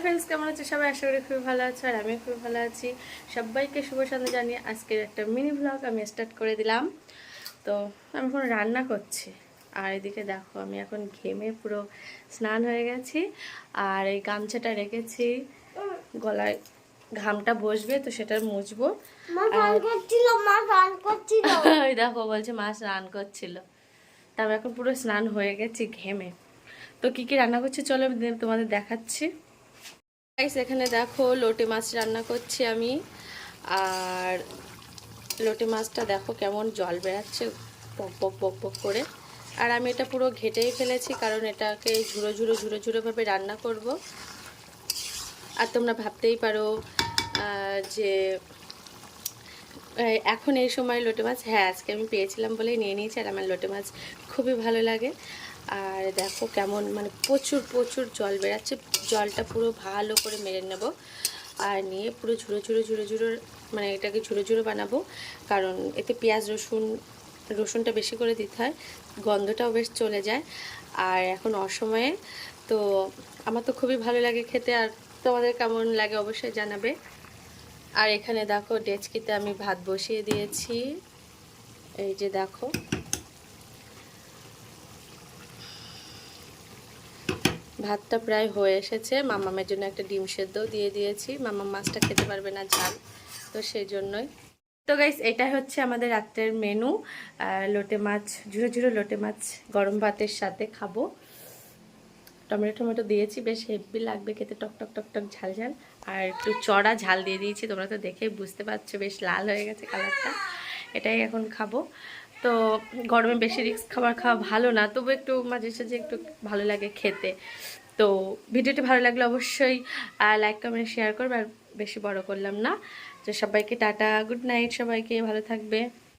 Friends, কেমন আছে সবাই? আশা করি খুবই ভালো আছে আর আমিও খুবই ভালো আছি। সবাইকে শুভ সন্ধ্যা জানিয়ে আজকের একটা মিনি ব্লগ আমি স্টার্ট করে দিলাম। তো আমি এখন রান্না করছি আর এদিকে দেখো আমি এখন ঘেমে পুরো স্নান হয়ে গেছি আর এই গামছাটা রেখেছি গলায়, ঘামটা বসবে তো সেটা মুছবো। ওই দেখো বলছে মা স্নান করছিল, তা আমি এখন পুরো স্নান হয়ে গেছি ঘেমে। তো কি কি রান্না করছি চলো আমি তোমাদের দেখাচ্ছি। গাইস এখানে দেখো লোটে মাছ রান্না করছি আমি, আর লোটে মাছটা দেখো কেমন জল বেরাচ্ছে পক পক পক পক করে। আর আমি এটা পুরো ঘেটেই ফেলেছি কারণ এটাকে ঝুড়ো ঝুড়ো ঝুড়ো ঝুড়োভাবে রান্না করব। আর তোমরা ভাবতেই পারো যে এখন এই সময় লোটে মাছ, হ্যাঁ আজকে আমি পেয়েছিলাম বলেই নিয়ে নিয়েছি। আর আমার লোটে মাছ খুবই ভালো লাগে। আর দেখো কেমন মানে প্রচুর প্রচুর জল বেরাচ্ছে, জলটা পুরো ভালো করে মেরে নেব আর নিয়ে পুরো ঝুড়ো ঝুড়ো ঝুড়ো ঝুড়ো মানে এটাকে ঝুড়ো ঝুড়ো বানাবো। কারণ এতে পেঁয়াজ রসুনটা বেশি করে দিতে হয়, গন্ধটাও বেশ চলে যায়। আর এখন অসময়ে তো আমার তো খুবই ভালো লাগে খেতে, আর তোমাদের কেমন লাগে অবশ্যই জানাবে। আর এখানে দেখো ডেচকিতে আমি ভাত বসিয়ে দিয়েছি, এই যে দেখো ভাতটা প্রায় হয়ে এসেছে। মামামের জন্য একটা ডিম সেদ্ধও দিয়ে দিয়েছি, মামা মাছটা খেতে পারবে না ঝাল, তো সেই জন্যই। তো গাইস এটাই হচ্ছে আমাদের রাত্রের মেনু, লোটে মাছ, ঝুড়ো ঝুড়ো লোটে মাছ গরম ভাতের সাথে খাবো। টমেটো টমেটো দিয়েছি, বেশ হেভি লাগবে খেতে, টক টক টক টক ঝাল ঝাল। আর একটু চড়া ঝাল দিয়ে দিয়েছি, তোমরা তো দেখেই বুঝতে পারছো বেশ লাল হয়ে গেছে কালারটা। এটাই এখন খাবো। তো গরমে বেশি রিস্ক খাবার খাওয়া ভালো না, তবু একটু মাঝে সাঝে একটু ভালো লাগে খেতে। তো ভিডিওটি ভালো লাগলে অবশ্যই লাইক কমেন্ট শেয়ার করবে, আর বেশি বড় করলাম না। তো সবাইকে টাটা, গুড নাইট, সবাইকে ভালো থাকবে।